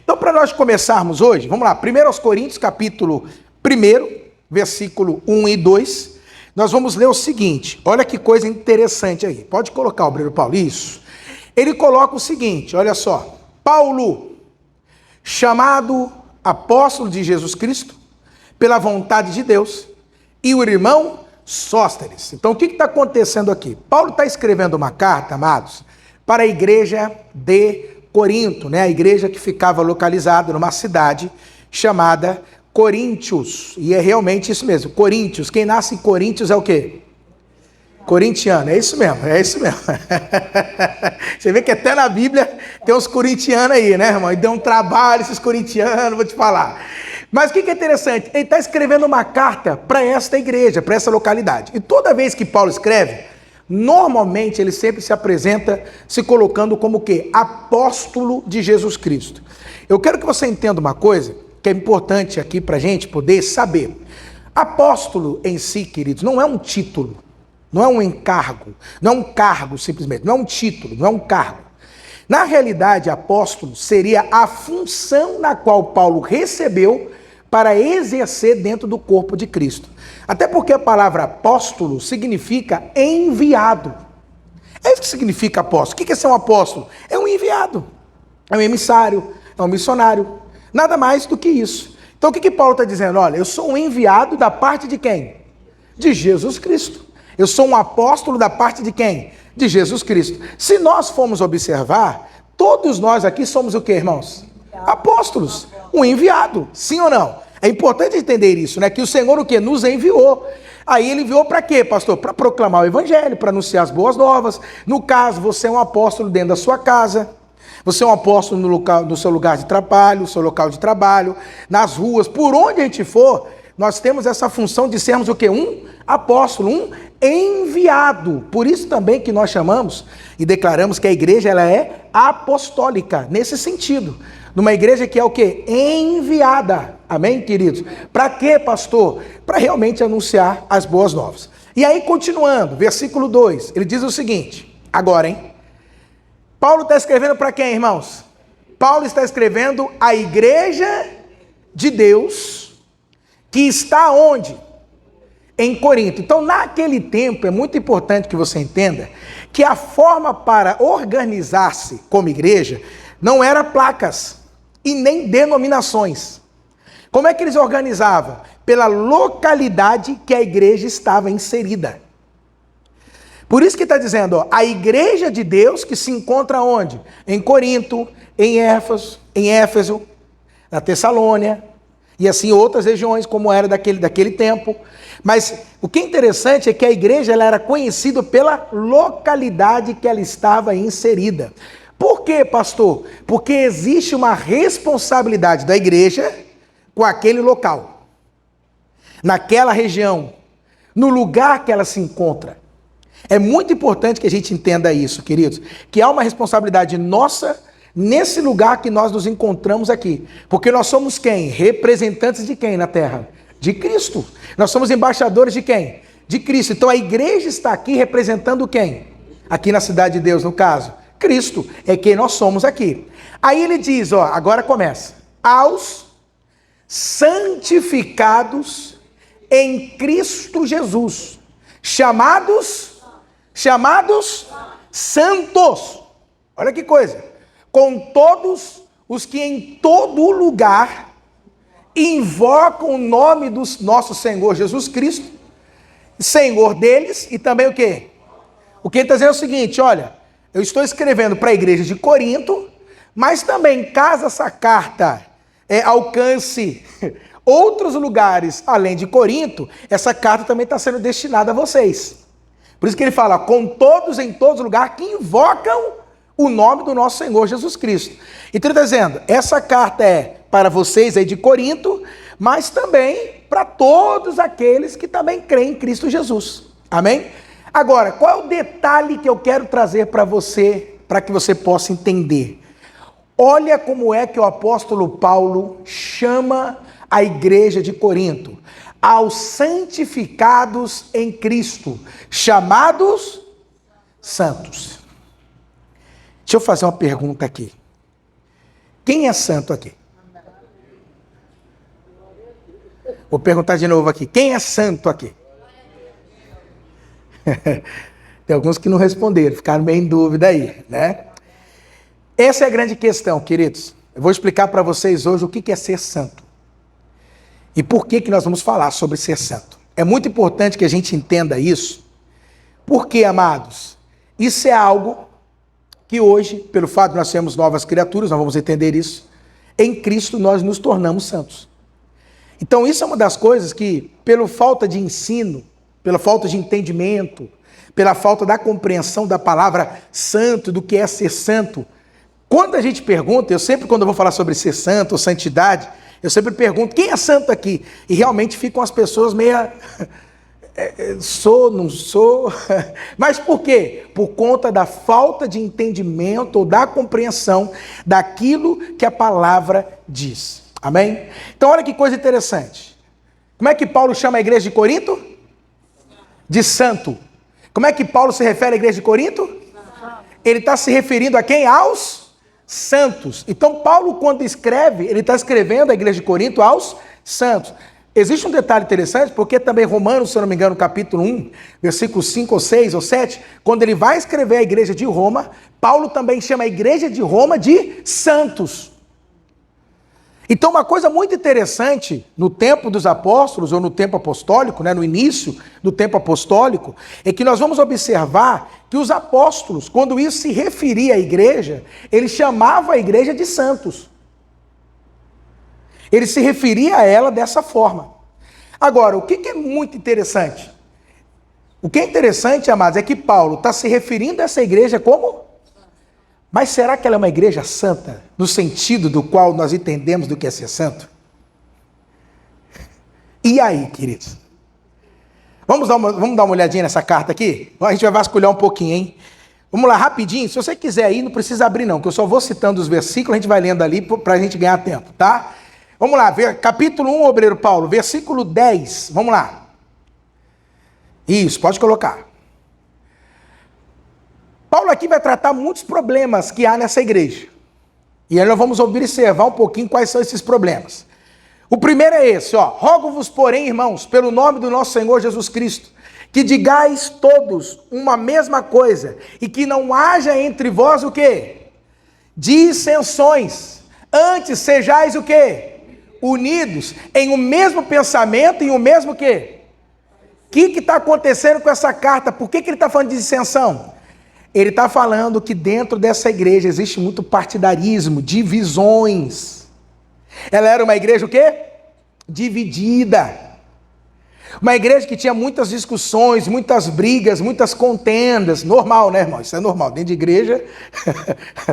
Então, para nós começarmos hoje, vamos lá, 1 Coríntios, capítulo 1, versículo 1 e 2, nós vamos ler o seguinte, olha que coisa interessante aí, pode colocar, obreiro Paulo, isso. Ele coloca o seguinte, olha só, Paulo, chamado apóstolo de Jesus Cristo, pela vontade de Deus, e o irmão Sóstenes. Então, o que está acontecendo aqui? Paulo está escrevendo uma carta, amados, para a igreja de Corinto, né? A igreja que ficava localizada numa cidade chamada Coríntios. E é realmente isso mesmo, Coríntios. Quem nasce em Coríntios é o quê? Corintiano, é isso mesmo, é isso mesmo. Você vê que até na Bíblia tem uns corintianos aí, né, irmão? E deu um trabalho esses corintianos, vou te falar. Mas o que é interessante? Ele está escrevendo uma carta para esta igreja, para essa localidade. E toda vez que Paulo escreve, normalmente ele sempre se apresenta se colocando como o quê? Apóstolo de Jesus Cristo. Eu quero que você entenda uma coisa que é importante aqui para a gente poder saber. Apóstolo em si, queridos, não é um título, não é um encargo, não é um cargo simplesmente, não é um título, não é um cargo. Na realidade, apóstolo seria a função na qual Paulo recebeu para exercer dentro do corpo de Cristo. Até porque a palavra apóstolo significa enviado. É isso que significa apóstolo. O que é ser um apóstolo? É um enviado, é um emissário, é um missionário. Nada mais do que isso. Então o que Paulo está dizendo? Olha, eu sou um enviado da parte de quem? De Jesus Cristo. Eu sou um apóstolo da parte de quem? De Jesus Cristo. Se nós formos observar, todos nós aqui somos o que, irmãos? Apóstolos. Um enviado. Sim ou não? É importante entender isso, né? Que o Senhor o que? Nos enviou. Aí ele enviou para quê, pastor? Para proclamar o evangelho, para anunciar as boas novas. No caso, você é um apóstolo dentro da sua casa. Você é um apóstolo no seu lugar de trabalho, no seu local de trabalho, nas ruas, por onde a gente for, nós temos essa função de sermos o quê? Um apóstolo, um enviado. Por isso também que nós chamamos e declaramos que a igreja ela é apostólica, nesse sentido. Numa igreja que é o quê? Enviada. Amém, queridos? Para quê, pastor? Para realmente anunciar as boas novas. E aí, continuando, versículo 2, ele diz o seguinte, agora, hein? Paulo está escrevendo para quem, irmãos? Paulo está escrevendo a igreja de Deus, que está onde? Em Corinto. Então, naquele tempo, é muito importante que você entenda que a forma para organizar-se como igreja não era placas e nem denominações. Como é que eles organizavam? Pela localidade que a igreja estava inserida. Por isso que está dizendo, ó, a igreja de Deus que se encontra onde? Em Corinto, em Éfeso, na Tessalônia, e assim outras regiões como era daquele tempo. Mas o que é interessante é que a igreja ela era conhecida pela localidade que ela estava inserida. Por quê, pastor? Porque existe uma responsabilidade da igreja com aquele local, naquela região, no lugar que ela se encontra. É muito importante que a gente entenda isso, queridos, que há uma responsabilidade nossa nesse lugar que nós nos encontramos aqui. Porque nós somos quem? Representantes de quem na terra? De Cristo. Nós somos embaixadores de quem? De Cristo. Então a igreja está aqui representando quem? Aqui na cidade de Deus, no caso. Cristo é quem nós somos aqui. Aí ele diz, ó, agora começa. Aos santificados em Cristo Jesus, chamados santos. Olha que coisa. Com todos os que em todo lugar invocam o nome do nosso Senhor Jesus Cristo, Senhor deles, e também o quê? O que ele está dizendo é o seguinte, olha, eu estou escrevendo para a igreja de Corinto, mas também caso essa carta alcance outros lugares além de Corinto, essa carta também está sendo destinada a vocês. Por isso que ele fala, com todos em todos os lugares que invocam o nome do nosso Senhor Jesus Cristo. Então ele está dizendo, essa carta é para vocês aí de Corinto, mas também para todos aqueles que também creem em Cristo Jesus. Amém? Agora, qual é o detalhe que eu quero trazer para você, para que você possa entender? Olha como é que o apóstolo Paulo chama a igreja de Corinto. Aos santificados em Cristo, chamados santos. Deixa eu fazer uma pergunta aqui. Quem é santo aqui? Vou perguntar de novo aqui. Quem é santo aqui? Tem alguns que não responderam, ficaram meio em dúvida aí, né? Essa é a grande questão, queridos. Eu vou explicar para vocês hoje o que é ser santo. E por que nós vamos falar sobre ser santo. É muito importante que a gente entenda isso. Porque, amados, isso é algo que hoje, pelo fato de nós sermos novas criaturas, nós vamos entender isso, em Cristo nós nos tornamos santos. Então isso é uma das coisas que, pela falta de ensino, pela falta de entendimento, pela falta da compreensão da palavra santo, do que é ser santo, quando a gente pergunta, eu sempre quando eu vou falar sobre ser santo ou santidade, eu sempre pergunto, quem é santo aqui? E realmente ficam as pessoas meio... Sou, não sou... Mas por quê? Por conta da falta de entendimento ou da compreensão daquilo que a palavra diz. Amém? Então olha que coisa interessante. Como é que Paulo chama a igreja de Corinto? De santo. Como é que Paulo se refere à igreja de Corinto? Ele está se referindo a quem? Aos santos. Então Paulo, quando escreve, ele está escrevendo a igreja de Corinto aos santos. Existe um detalhe interessante, porque também Romanos, se eu não me engano, capítulo 1, versículos 5 ou 6 ou 7, quando ele vai escrever a igreja de Roma, Paulo também chama a igreja de Roma de santos. Então uma coisa muito interessante no tempo dos apóstolos, ou no tempo apostólico, né, no início do tempo apostólico, é que nós vamos observar que os apóstolos, quando isso se referia à igreja, eles chamavam a igreja de santos. Ele se referia a ela dessa forma. Agora, o que é muito interessante? O que é interessante, amados, é que Paulo está se referindo a essa igreja como? Mas será que ela é uma igreja santa? No sentido do qual nós entendemos do que é ser santo? E aí, queridos? Vamos dar uma olhadinha nessa carta aqui? A gente vai vasculhar um pouquinho, hein? Vamos lá, rapidinho. Se você quiser ir, não precisa abrir não, que eu só vou citando os versículos, a gente vai lendo ali para a gente ganhar tempo, tá? Vamos lá, capítulo 1, obreiro Paulo, versículo 10, vamos lá. Isso, pode colocar. Paulo aqui vai tratar muitos problemas que há nessa igreja. E aí nós vamos observar um pouquinho quais são esses problemas. O primeiro é esse, ó. Rogo-vos, porém, irmãos, pelo nome do nosso Senhor Jesus Cristo, que digais todos uma mesma coisa, e que não haja entre vós o quê? Dissensões. Antes sejais o quê? Unidos em o mesmo pensamento e o mesmo quê? O que está acontecendo com essa carta? Por que ele está falando de dissensão? Ele está falando que dentro dessa igreja existe muito partidarismo, divisões. Ela era uma igreja o quê? Dividida. Uma igreja que tinha muitas discussões, muitas brigas, muitas contendas. Normal, né, irmão? Isso é normal. Dentro de igreja,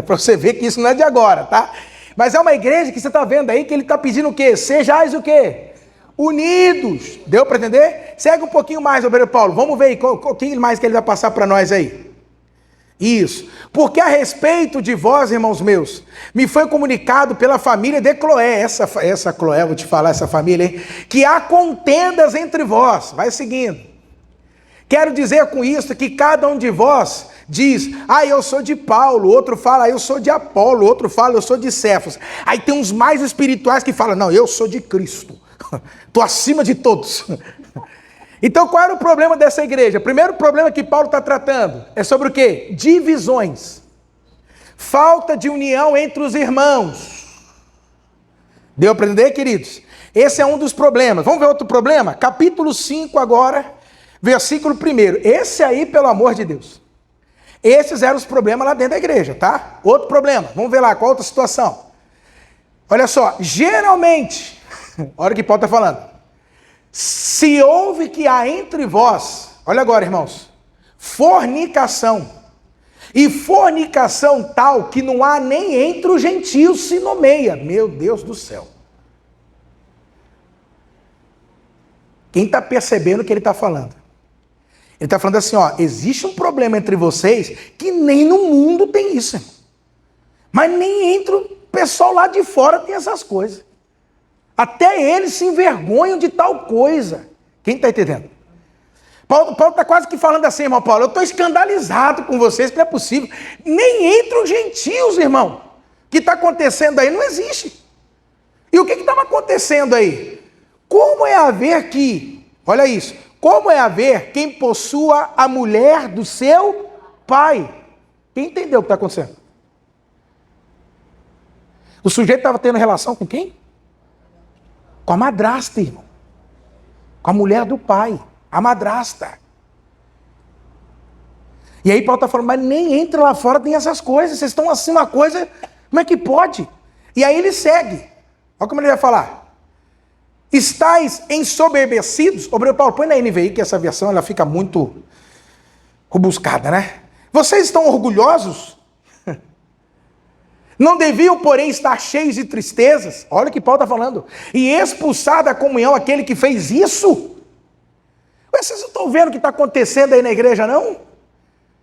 para você ver que isso não é de agora, tá? Mas é uma igreja que você está vendo aí que ele está pedindo o quê? Sejais o quê? Unidos. Deu para entender? Segue um pouquinho mais, obreiro Paulo. Vamos ver aí, o que mais que ele vai passar para nós aí. Isso. Porque a respeito de vós, irmãos meus, me foi comunicado pela família de Cloé, essa Cloé, vou te falar, essa família, hein? Que há contendas entre vós. Vai seguindo. Quero dizer com isso que cada um de vós diz, eu sou de Paulo, outro fala, eu sou de Apolo, outro fala, eu sou de Cefas. Aí tem uns mais espirituais que falam, não, eu sou de Cristo, estou acima de todos. Então qual era o problema dessa igreja? O primeiro problema que Paulo está tratando é sobre o quê? Divisões. Falta de união entre os irmãos. Deu para entender, queridos? Esse é um dos problemas. Vamos ver outro problema? Capítulo 5 agora, versículo 1. Esse aí, pelo amor de Deus. Esses eram os problemas lá dentro da igreja, tá? Outro problema. Vamos ver lá, qual outra situação? Olha só, geralmente, olha o que Paulo está falando. Se houve que há entre vós, olha agora, irmãos, fornicação, e fornicação tal que não há nem entre os gentios se nomeia. Meu Deus do céu. Quem está percebendo o que ele está falando? Ele está falando assim, ó, existe um problema entre vocês que nem no mundo tem isso, irmão. Mas nem entre o pessoal lá de fora tem essas coisas. Até eles se envergonham de tal coisa. Quem está entendendo? Paulo está quase que falando assim, irmão Paulo, eu estou escandalizado com vocês, que não é possível. Nem entre os gentios, irmão. que está acontecendo aí não existe. E o que estava acontecendo aí? Como é haver que, olha isso, como é haver quem possua a mulher do seu pai? Quem entendeu o que está acontecendo? O sujeito estava tendo relação com quem? Com a madrasta, irmão. Com a mulher do pai, a madrasta. E aí Paulo está falando, mas nem entra lá fora, tem essas coisas, vocês estão assim, uma coisa, como é que pode? E aí ele segue, olha como ele vai falar. Estais ensoberbecidos, Paulo, põe na NVI, que essa versão ela fica muito robuscada, né? Vocês estão orgulhosos? Não deviam, porém, estar cheios de tristezas, olha o que Paulo está falando, e expulsar da comunhão aquele que fez isso? Vocês não estão vendo o que está acontecendo aí na igreja, não?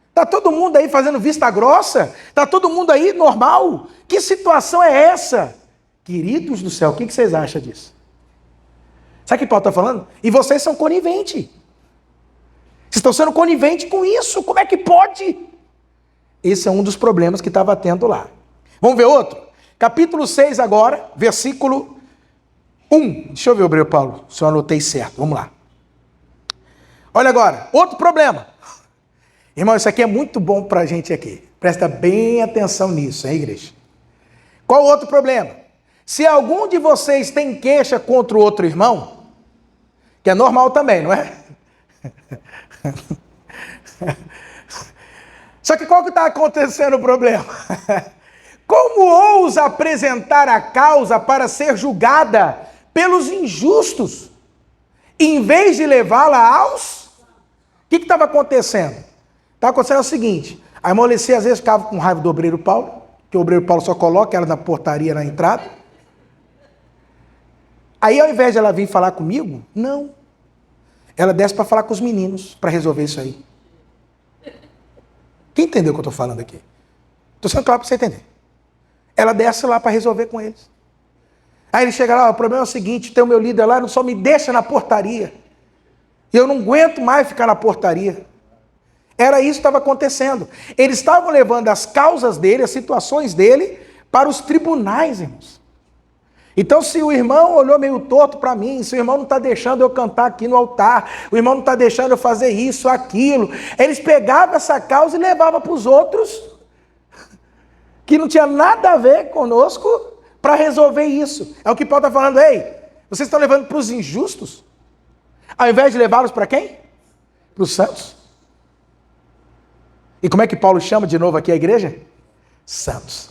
Está todo mundo aí fazendo vista grossa? Está todo mundo aí normal? Que situação é essa? Queridos do céu, o que vocês acham disso? Sabe o que Paulo está falando? E vocês são coniventes. Vocês estão sendo coniventes com isso. Como é que pode? Esse é um dos problemas que estava tendo lá. Vamos ver outro? Capítulo 6 agora, versículo 1. Deixa eu ver, Obreiro Paulo, se eu anotei certo. Vamos lá. Olha agora, outro problema. Irmão, isso aqui é muito bom para a gente aqui. Presta bem atenção nisso, hein, igreja? Qual o outro problema? Se algum de vocês tem queixa contra o outro irmão, que é normal também, não é? Só que qual que está acontecendo o problema? Como ousa apresentar a causa para ser julgada pelos injustos, em vez de levá-la aos... O que estava acontecendo? Estava acontecendo o seguinte, a irmã Alessia às vezes ficava com raiva do Obreiro Paulo, que o Obreiro Paulo só coloca ela na portaria, na entrada. Aí ao invés de ela vir falar comigo, não. Ela desce para falar com os meninos, para resolver isso aí. Quem entendeu o que eu estou falando aqui? Estou sendo claro para você entender. Ela desce lá para resolver com eles. Aí ele chega lá, o problema é o seguinte, tem o meu líder lá, não só me deixa na portaria. E eu não aguento mais ficar na portaria. Era isso que estava acontecendo. Eles estavam levando as causas dele, as situações dele, para os tribunais, irmãos. Então, se o irmão olhou meio torto para mim, se o irmão não está deixando eu cantar aqui no altar, o irmão não está deixando eu fazer isso, aquilo, eles pegavam essa causa e levavam para os outros, que não tinha nada a ver conosco, para resolver isso. É o que Paulo está falando, ei, vocês estão levando para os injustos, ao invés de levá-los para quem? Para os santos. E como é que Paulo chama de novo aqui a igreja? Santos.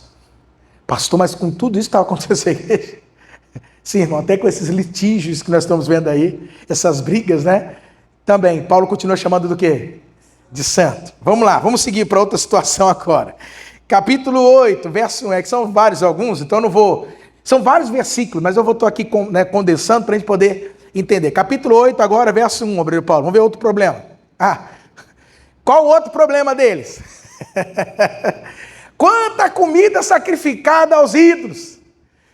Pastor, mas com tudo isso que estava acontecendo na igreja? Sim, irmão, até com esses litígios que nós estamos vendo aí, essas brigas, né? Também, Paulo continua chamando do quê? De santo. Vamos lá, vamos seguir para outra situação agora. Capítulo 8, verso 1, é que são vários alguns, então eu não vou... São vários versículos, mas eu vou estar aqui condensando para a gente poder entender. Capítulo 8 agora, verso 1, Obreiro Paulo. Vamos ver outro problema. Qual o outro problema deles? Quanta comida sacrificada aos ídolos.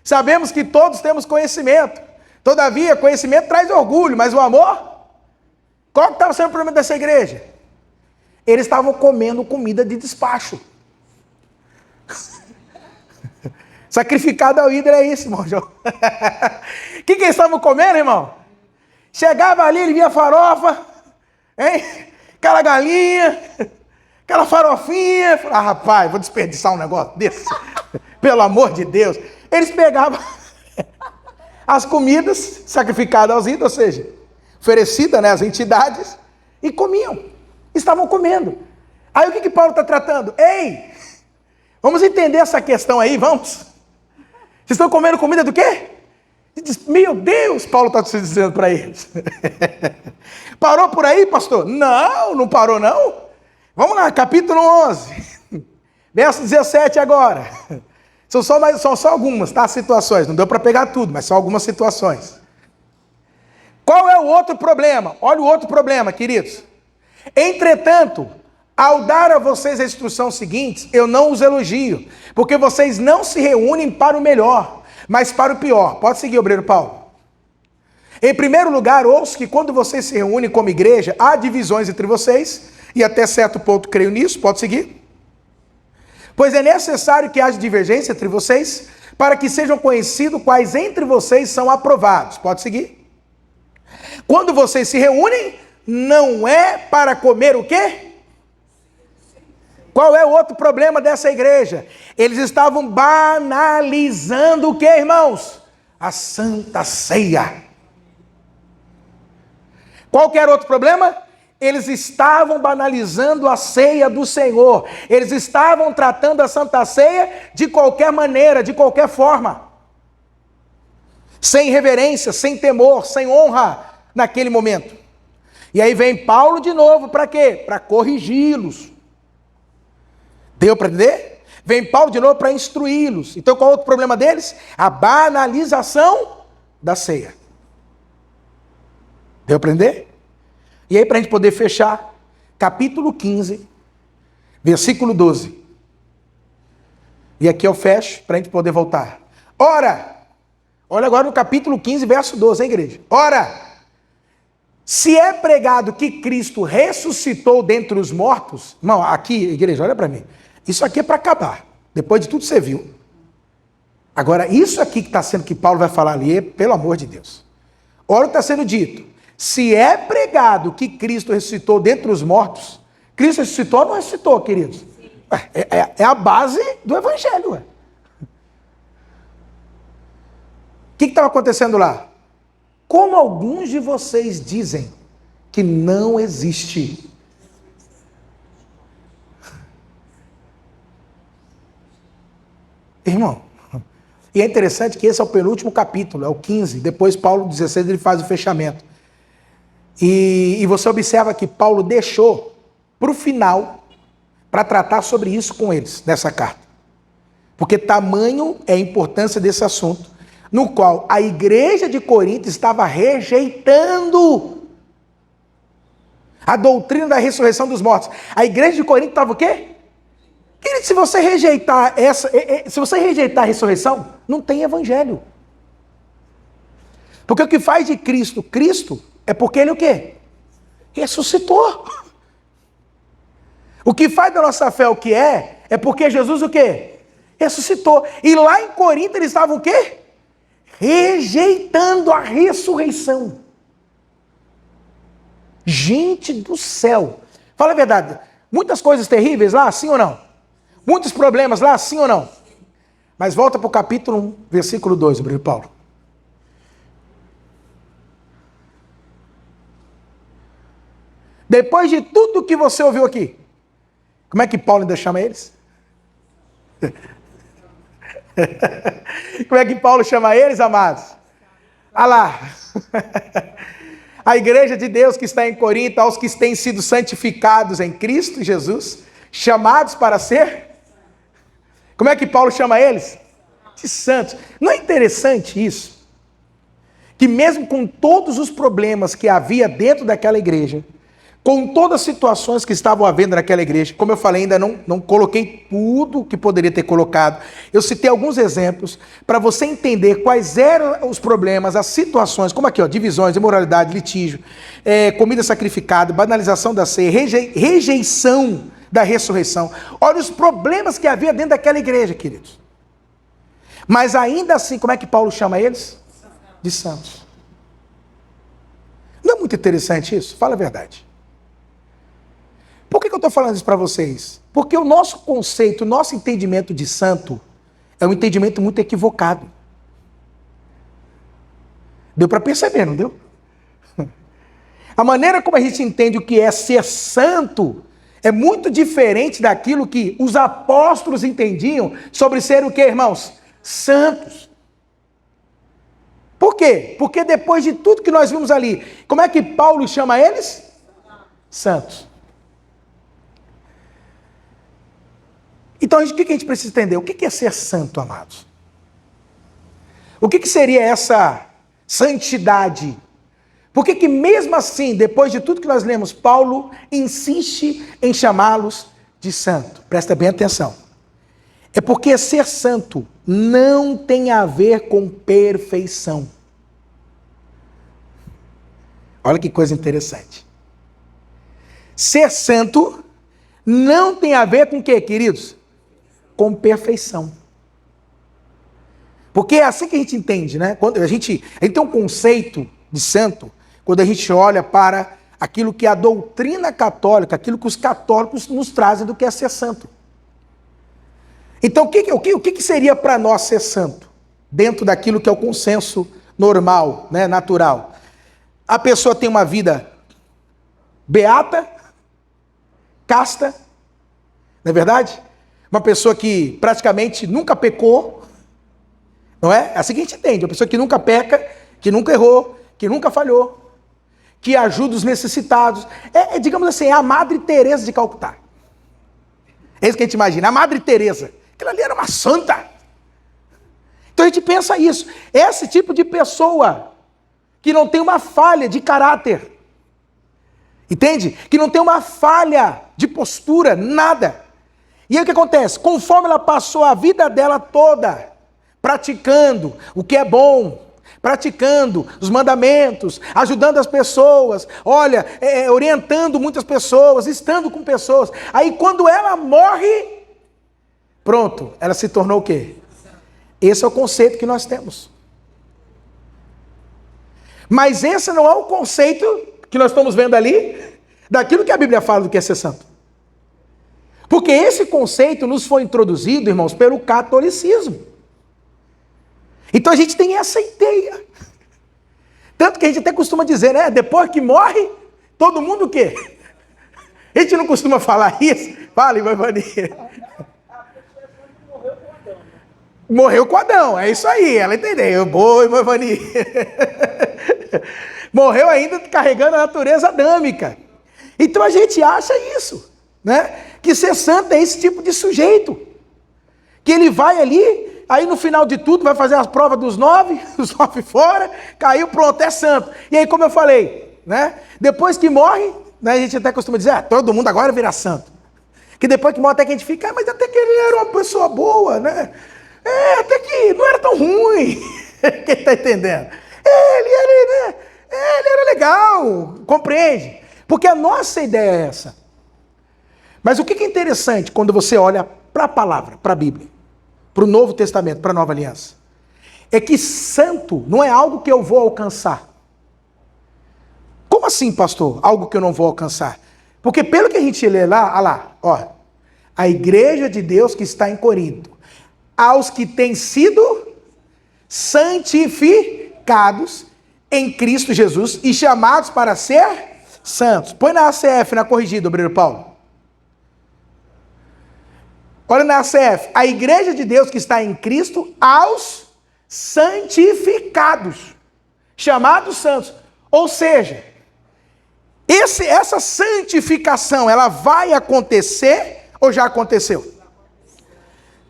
Sabemos que todos temos conhecimento. Todavia, conhecimento traz orgulho, mas o amor? Qual que estava sendo o problema dessa igreja? Eles estavam comendo comida de despacho. Sacrificado ao ídolo é isso, irmão. O que eles estavam comendo, irmão? Chegava ali, ele via farofa, hein? Aquela galinha, aquela farofinha. Rapaz, vou desperdiçar um negócio desse. Pelo amor de Deus. Eles pegavam as comidas sacrificadas aos ídolos, ou seja, oferecidas, né, às entidades, e comiam. Estavam comendo. Aí o que Paulo está tratando? Ei, vamos entender essa questão aí, vamos? Vocês estão comendo comida do quê? Meu Deus, Paulo está dizendo para eles. Parou por aí, pastor? Não, não parou não. Vamos lá, capítulo 11, verso 17 agora. São só algumas, tá? Situações, não deu para pegar tudo, mas são algumas situações. Qual é o outro problema? Olha o outro problema, queridos. Entretanto, ao dar a vocês a instrução seguinte, eu não os elogio, porque vocês não se reúnem para o melhor, mas para o pior. Pode seguir, Obreiro Paulo. Em primeiro lugar, ouço que quando vocês se reúnem como igreja, há divisões entre vocês, e até certo ponto creio nisso, pode seguir. Pois é necessário que haja divergência entre vocês, para que sejam conhecidos quais entre vocês são aprovados. Pode seguir? Quando vocês se reúnem, não é para comer o quê? Qual é o outro problema dessa igreja? Eles estavam banalizando o que, irmãos? A Santa Ceia. Qual que era outro problema? Eles estavam banalizando a ceia do Senhor. Eles estavam tratando a Santa Ceia de qualquer maneira, de qualquer forma. Sem reverência, sem temor, sem honra naquele momento. E aí vem Paulo de novo para quê? Para corrigi-los. Deu para entender? Vem Paulo de novo para instruí-los. Então qual é o outro problema deles? A banalização da ceia. Deu para entender? E aí para a gente poder fechar, capítulo 15, versículo 12. E aqui eu fecho para a gente poder voltar. Ora, olha agora no capítulo 15, verso 12, hein, igreja? Ora, se é pregado que Cristo ressuscitou dentre os mortos, irmão, aqui, igreja, olha para mim. Isso aqui é para acabar. Depois de tudo que você viu. Agora, isso aqui que está sendo que Paulo vai falar ali, pelo amor de Deus. Olha o que está sendo dito. Se é pregado que Cristo ressuscitou dentre os mortos, Cristo ressuscitou ou não ressuscitou, queridos? É a base do evangelho. Ué. O que estava acontecendo lá? Como alguns de vocês dizem que não existe. Irmão, e é interessante que esse é o penúltimo capítulo, é o 15, depois Paulo 16 ele faz o fechamento. E você observa que Paulo deixou para o final, para tratar sobre isso com eles, nessa carta. Porque tamanho é a importância desse assunto, no qual a igreja de Corinto estava rejeitando a doutrina da ressurreição dos mortos. A igreja de Corinto estava o quê? Querido, se você rejeitar a ressurreição, não tem evangelho. Porque o que faz de Cristo, Cristo, é porque ele o quê? Ressuscitou. O que faz da nossa fé o que é porque Jesus o quê? Ressuscitou. E lá em Corinto eles estavam o quê? Rejeitando a ressurreição. Gente do céu. Fala a verdade. Muitas coisas terríveis lá, sim ou não? Muitos problemas lá, sim ou não? Mas volta para o capítulo 1, versículo 2, Bruno Paulo. Depois de tudo que você ouviu aqui, como é que Paulo ainda chama eles? Como é que Paulo chama eles, amados? Ah lá. A igreja de Deus que está em Corinto, aos que têm sido santificados em Cristo Jesus, chamados para ser... Como é que Paulo chama eles? De santos. Não é interessante isso? Que mesmo com todos os problemas que havia dentro daquela igreja, com todas as situações que estavam havendo naquela igreja, como eu falei, ainda não coloquei tudo que poderia ter colocado. Eu citei alguns exemplos para você entender quais eram os problemas, as situações, como aqui, ó, divisões, imoralidade, litígio, comida sacrificada, banalização da ceia, rejeição da ressurreição. Olha os problemas que havia dentro daquela igreja, queridos. Mas ainda assim, como é que Paulo chama eles? De santos. Não é muito interessante isso? Fala a verdade. Por que eu estou falando isso para vocês? Porque o nosso conceito, o nosso entendimento de santo é um entendimento muito equivocado. Deu para perceber, não deu? A maneira como a gente entende o que é ser santo é muito diferente daquilo que os apóstolos entendiam sobre ser o que, irmãos? Santos. Por quê? Porque depois de tudo que nós vimos ali, como é que Paulo chama eles? Santos. Então, o que a gente precisa entender? O que é ser santo, amados? O que seria essa santidade? Por que mesmo assim, depois de tudo que nós lemos, Paulo insiste em chamá-los de santo? Presta bem atenção. É porque ser santo não tem a ver com perfeição. Olha que coisa interessante. Ser santo não tem a ver com o quê, queridos? com perfeição. Porque é assim que a gente entende, né? Quando a gente tem um conceito de santo, quando a gente olha para aquilo que é a doutrina católica, aquilo que os católicos nos trazem do que é ser santo. Então, o que seria para nós ser santo? Dentro daquilo que é o consenso normal, né, natural. A pessoa tem uma vida beata, casta, não é verdade? Uma pessoa que praticamente nunca pecou, não é? É assim que a gente entende. Uma pessoa que nunca peca, que nunca errou, que nunca falhou, que ajuda os necessitados. Digamos assim, é a Madre Teresa de Calcutá. É isso que a gente imagina, a Madre Teresa. Aquela ali era uma santa. Então a gente pensa isso. Esse tipo de pessoa que não tem uma falha de caráter, entende? Que não tem uma falha de postura, nada. E aí o que acontece? Conforme ela passou a vida dela toda praticando o que é bom, praticando os mandamentos, ajudando as pessoas, olha, orientando muitas pessoas, estando com pessoas. Aí quando ela morre, pronto, ela se tornou o quê? Esse é o conceito que nós temos. Mas esse não é o conceito que nós estamos vendo ali, daquilo que a Bíblia fala do que é ser santo. Porque esse conceito nos foi introduzido, irmãos, pelo catolicismo. Então a gente tem essa ideia. Tanto que a gente até costuma dizer, né? Depois que morre, todo mundo o quê? A gente não costuma falar isso? Fala, irmã Ivani. Morreu com Adão, é isso aí, ela entendeu. Boa, irmã Ivani. Morreu ainda carregando a natureza adâmica. Então a gente acha isso, né? Que ser santo é esse tipo de sujeito. Que ele vai ali, aí no final de tudo vai fazer as provas dos 9, os 9 fora, caiu, pronto, é santo. E aí, como eu falei, né? Depois que morre, né, a gente até costuma dizer, todo mundo agora vira santo. Que depois que morre até que a gente fica, mas até que ele era uma pessoa boa, né? Até que não era tão ruim. Quem está entendendo? Ele era legal, compreende? Porque a nossa ideia é essa. Mas o que é interessante quando você olha para a palavra, para a Bíblia, para o Novo Testamento, para a Nova Aliança, é que santo não é algo que eu vou alcançar. Como assim, pastor? Algo que eu não vou alcançar? Porque pelo que a gente lê lá, olha lá, ó, a igreja de Deus que está em Corinto, aos que têm sido santificados em Cristo Jesus e chamados para ser santos. Põe na ACF, na corrigida, obreiro Paulo. Olha na ACF, a igreja de Deus que está em Cristo aos santificados, chamados santos. Ou seja, essa santificação, ela vai acontecer ou já aconteceu?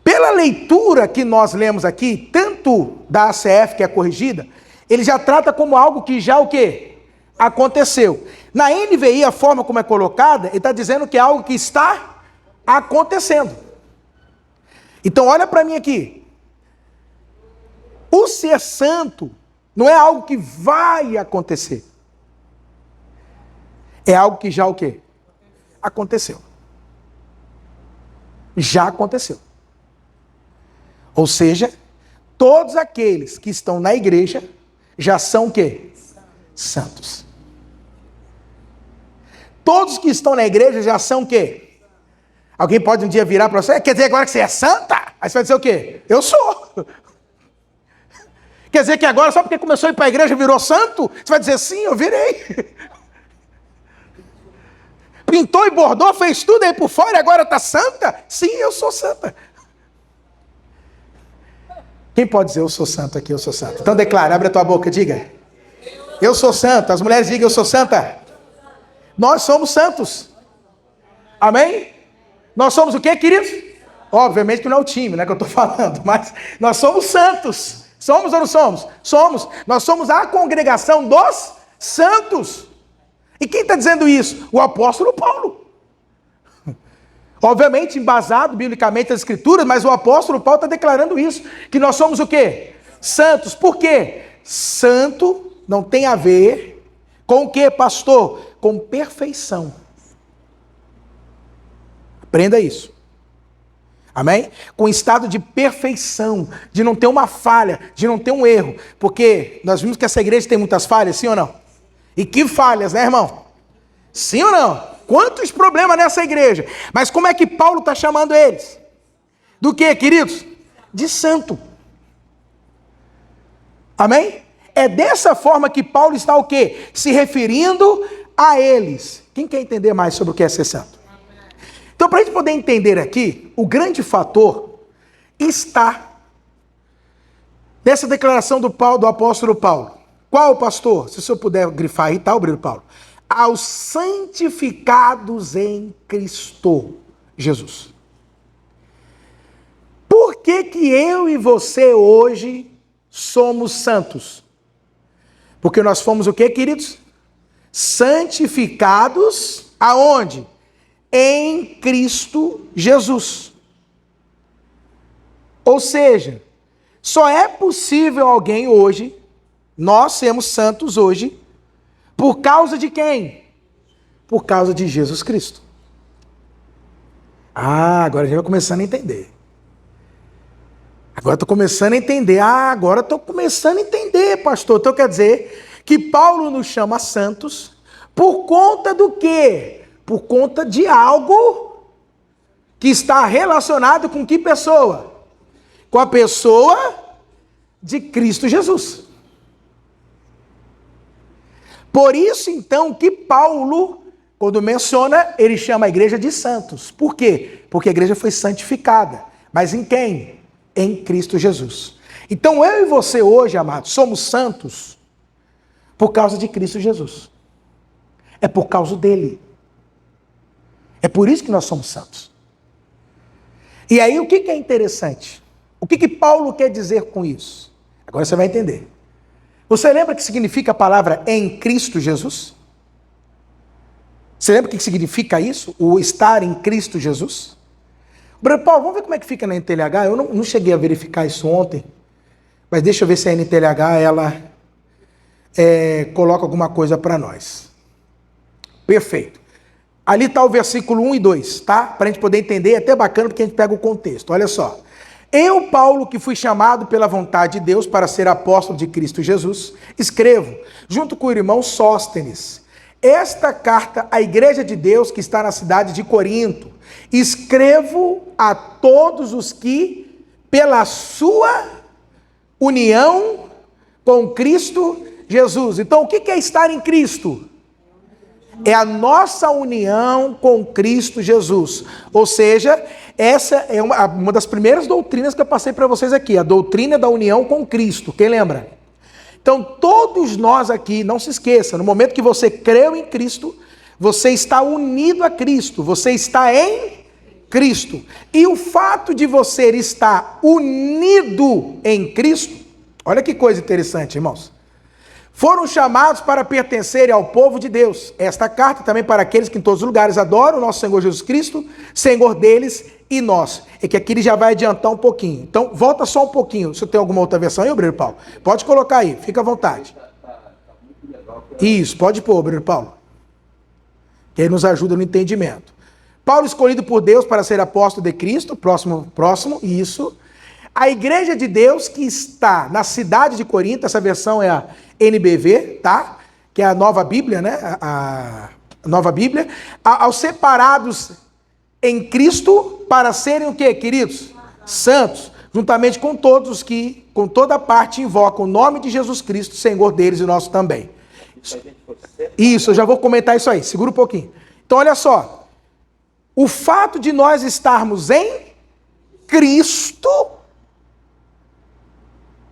Pela leitura que nós lemos aqui, tanto da ACF, que é corrigida, ele já trata como algo que já o quê? Aconteceu. Na NVI, a forma como é colocada, ele está dizendo que é algo que está acontecendo. Então, olha para mim aqui. O ser santo não é algo que vai acontecer. É algo que já o quê? Aconteceu. Já aconteceu. Ou seja, todos aqueles que estão na igreja já são o quê? Santos. Todos que estão na igreja já são o quê? Alguém pode um dia virar para você, quer dizer agora que você é santa? Aí você vai dizer o quê? Eu sou. Quer dizer que agora só porque começou a ir para a igreja virou santo? Você vai dizer sim, eu virei. Pintou e bordou, fez tudo aí por fora e agora está santa? Sim, eu sou santa. Quem pode dizer eu sou santo aqui, eu sou santo? Então declara, abre a tua boca, diga. Eu sou santo. As mulheres digam eu sou santa. Nós somos santos. Amém? Nós somos o quê, queridos? Obviamente que não é o time, né, que eu estou falando, mas nós somos santos. Somos ou não somos? Somos. Nós somos a congregação dos santos. E quem está dizendo isso? O apóstolo Paulo. Obviamente, embasado biblicamente nas escrituras, mas o apóstolo Paulo está declarando isso, que nós somos o quê? Santos. Por quê? Santo não tem a ver com o quê, pastor? Com perfeição. Aprenda isso. Amém? Com estado de perfeição, de não ter uma falha, de não ter um erro. Porque nós vimos que essa igreja tem muitas falhas, sim ou não? E que falhas, né, irmão? Sim ou não? Quantos problemas nessa igreja? Mas como é que Paulo está chamando eles? Do que, queridos? De santo. Amém? É dessa forma que Paulo está o quê? Se referindo a eles. Quem quer entender mais sobre o que é ser santo? Então, para a gente poder entender aqui, o grande fator está nessa declaração do apóstolo Paulo. Qual, pastor? Se o senhor puder grifar aí, tá, obreiro Paulo? Aos santificados em Cristo Jesus. Por que que eu e você hoje somos santos? Porque nós fomos o quê, queridos? Santificados aonde? Em Cristo Jesus. Ou seja, só é possível alguém hoje, nós sermos santos hoje, por causa de quem? Por causa de Jesus Cristo. Ah, agora a gente vai começando a entender. Agora estou começando a entender. Agora estou começando a entender, pastor. Então quer dizer que Paulo nos chama santos por conta do quê? Por conta de algo que está relacionado com que pessoa? Com a pessoa de Cristo Jesus. Por isso, então, que Paulo, quando menciona, ele chama a igreja de santos. Por quê? Porque a igreja foi santificada. Mas em quem? Em Cristo Jesus. Então, eu e você hoje, amados, somos santos por causa de Cristo Jesus. É por causa dele. É por isso que nós somos santos. E aí, o que é interessante? O que Paulo quer dizer com isso? Agora você vai entender. Você lembra o que significa a palavra em Cristo Jesus? Você lembra o que significa isso? O estar em Cristo Jesus? Brother Paulo, vamos ver como é que fica na NTLH? Eu não cheguei a verificar isso ontem, mas deixa eu ver se a NTLH, ela coloca alguma coisa para nós. Perfeito. Ali está o versículo 1 e 2, tá? Para a gente poder entender, é até bacana porque a gente pega o contexto. Olha só. Eu, Paulo, que fui chamado pela vontade de Deus para ser apóstolo de Cristo Jesus, escrevo, junto com o irmão Sóstenes, esta carta à igreja de Deus que está na cidade de Corinto. Escrevo a todos os que, pela sua união com Cristo Jesus. Então, o que é estar em Cristo? É a nossa união com Cristo Jesus. Ou seja, essa é uma das primeiras doutrinas que eu passei para vocês aqui, a doutrina da união com Cristo. Quem lembra? Então, todos nós aqui, não se esqueça, no momento que você creu em Cristo, você está unido a Cristo, você está em Cristo. E o fato de você estar unido em Cristo, olha que coisa interessante, irmãos. Foram chamados para pertencerem ao povo de Deus. Esta carta também para aqueles que em todos os lugares adoram o nosso Senhor Jesus Cristo, Senhor deles e nós. É que aqui ele já vai adiantar um pouquinho. Então, volta só um pouquinho. Se tem alguma outra versão aí, obreiro Paulo? Pode colocar aí, fica à vontade. Isso, pode pôr, obreiro Paulo. Que aí nos ajuda no entendimento. Paulo escolhido por Deus para ser apóstolo de Cristo, próximo, isso. A igreja de Deus que está na cidade de Corinto, essa versão é a NBV, tá? Que é a nova Bíblia, né? A nova Bíblia. Aos separados em Cristo para serem o quê, queridos? Santos. Juntamente com todos os que, com toda parte, invocam o nome de Jesus Cristo, Senhor deles e nosso também. Isso, eu já vou comentar isso aí. Segura um pouquinho. Então, olha só. O fato de nós estarmos em Cristo,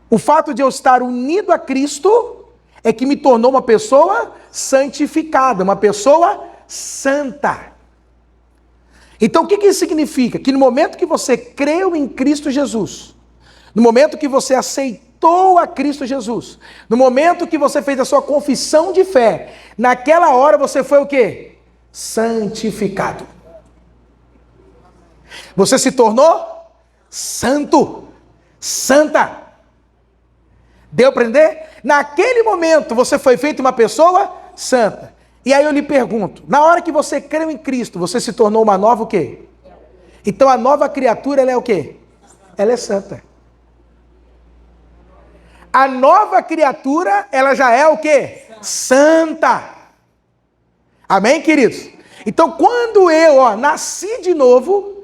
o fato de eu estar unido a Cristo é que me tornou uma pessoa santificada, uma pessoa santa. Então o que isso significa? Que no momento que você creu em Cristo Jesus, no momento que você aceitou a Cristo Jesus, no momento que você fez a sua confissão de fé, naquela hora você foi o quê? Santificado. Você se tornou santo, santa. Deu para entender? Naquele momento você foi feito uma pessoa santa. E aí eu lhe pergunto, na hora que você creu em Cristo, você se tornou uma nova o quê? Então a nova criatura, ela é o quê? Ela é santa. A nova criatura, ela já é o quê? Santa. Amém, queridos? Então quando eu nasci de novo,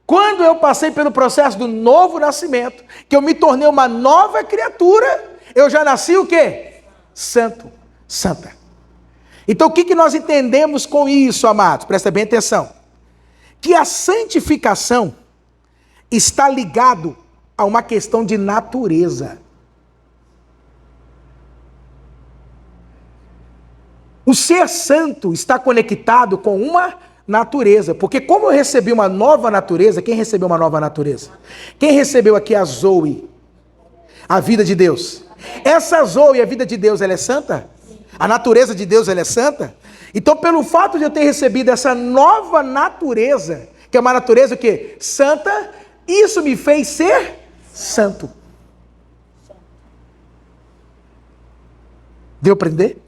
quando eu passei pelo processo do novo nascimento, que eu me tornei uma nova criatura, eu já nasci o quê? Santo, santa. Então o que nós entendemos com isso, amados? Presta bem atenção. Que a santificação está ligado a uma questão de natureza. O ser santo está conectado com uma natureza, porque como eu recebi uma nova natureza, quem recebeu uma nova natureza? Quem recebeu aqui a Zoe, a vida de Deus? Essa Zoe, a vida de Deus, ela é santa? A natureza de Deus, ela é santa? Então, pelo fato de eu ter recebido essa nova natureza, que é uma natureza o quê? Santa, isso me fez ser santo. Deu para entender?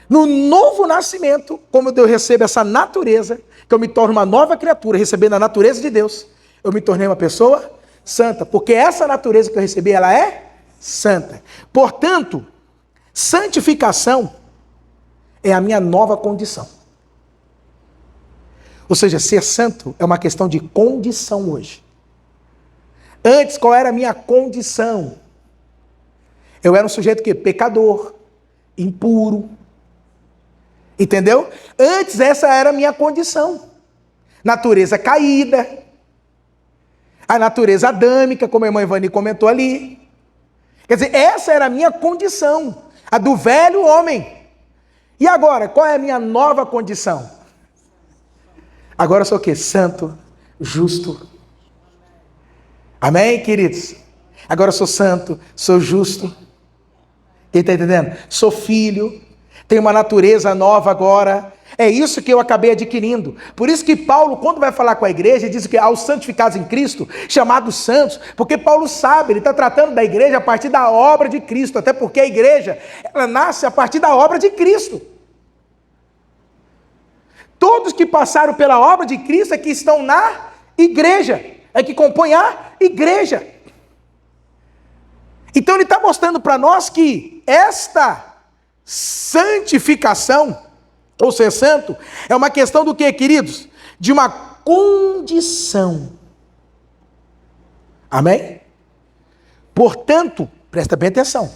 No novo nascimento, como eu recebo essa natureza, que eu me torno uma nova criatura, recebendo a natureza de Deus, eu me tornei uma pessoa santa, porque essa natureza que eu recebi, ela é santa. Portanto, santificação é a minha nova condição. Ou seja, ser santo é uma questão de condição hoje. Antes, qual era a minha condição? Eu era um sujeito que pecador, impuro. Entendeu? Antes essa era a minha condição. Natureza caída. A natureza adâmica, como a irmã Ivani comentou ali. Quer dizer, essa era a minha condição. A do velho homem. E agora, qual é a minha nova condição? Agora eu sou o quê? Santo, justo. Amém, queridos? Agora eu sou santo, sou justo. Quem está entendendo? Sou filho. Tenho uma natureza nova agora. É isso que eu acabei adquirindo. Por isso que Paulo, quando vai falar com a igreja, diz que aos santificados em Cristo, chamados santos, porque Paulo sabe, ele está tratando da igreja a partir da obra de Cristo, até porque a igreja, ela nasce a partir da obra de Cristo. Todos que passaram pela obra de Cristo é que estão na igreja, é que compõem a igreja. Então ele está mostrando para nós que esta santificação, ou ser santo, é uma questão do que, queridos? De uma condição. Amém? Portanto, presta bem atenção.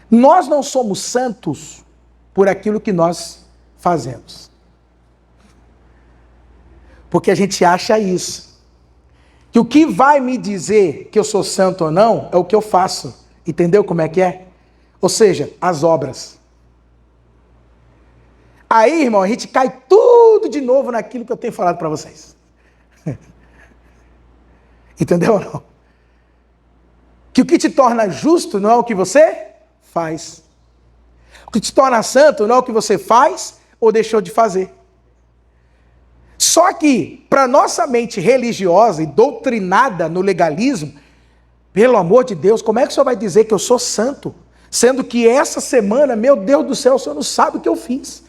Nós não somos santos por aquilo que nós fazemos. Porque a gente acha isso. Que o que vai me dizer que eu sou santo ou não é o que eu faço. Entendeu como é que é? Ou seja, as obras. Aí, irmão, a gente cai tudo de novo naquilo que eu tenho falado para vocês. Entendeu ou não? Que o que te torna justo não é o que você faz. O que te torna santo não é o que você faz ou deixou de fazer. Só que, para nossa mente religiosa e doutrinada no legalismo, pelo amor de Deus, como é que o senhor vai dizer que eu sou santo? Sendo que essa semana, meu Deus do céu, o senhor não sabe o que eu fiz.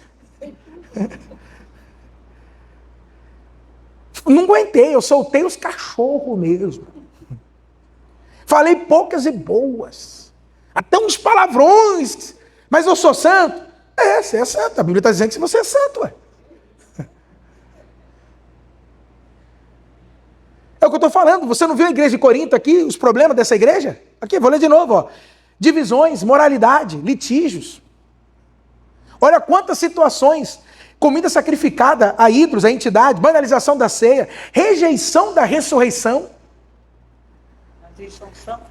Não aguentei, eu soltei os cachorros mesmo. Falei poucas e boas. Até uns palavrões. Mas eu sou santo? É, você é santo. A Bíblia está dizendo que você é santo, ué. É o que eu estou falando. Você não viu a igreja de Corinto aqui, os problemas dessa igreja? Aqui, vou ler de novo, ó. Divisões, moralidade, litígios. Olha quantas situações. Comida sacrificada a ídolos, a entidade, banalização da ceia, rejeição da ressurreição.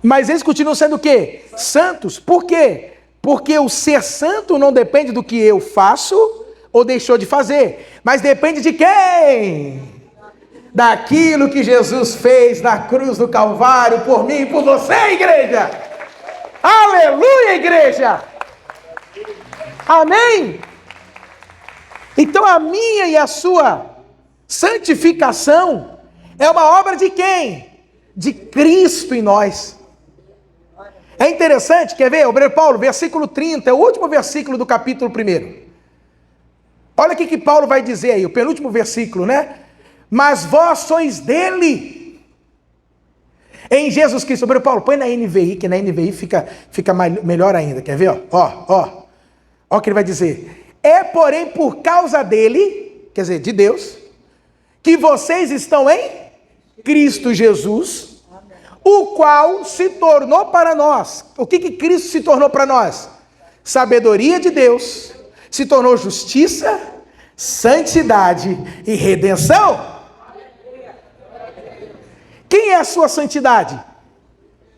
Mas eles continuam sendo o quê? Santos. Por quê? Porque o ser santo não depende do que eu faço ou deixou de fazer, mas depende de quem? Daquilo que Jesus fez na cruz do Calvário por mim e por você, igreja. Aleluia, igreja. Amém? Então a minha e a sua santificação é uma obra de quem? De Cristo em nós. É interessante, quer ver? Obreiro Paulo, versículo 30, é o último versículo do capítulo 1. Olha o que Paulo vai dizer aí, o penúltimo versículo, né? mas vós sois dele. Em Jesus Cristo. Sobre Paulo, põe na NVI, que na NVI fica melhor ainda. Quer ver? Ó o que ele vai dizer. É, porém, por causa dele, quer dizer, de Deus, que vocês estão em Cristo Jesus, o qual se tornou para nós. O que Cristo se tornou para nós? Sabedoria de Deus, se tornou justiça, santidade e redenção. Quem é a sua santidade?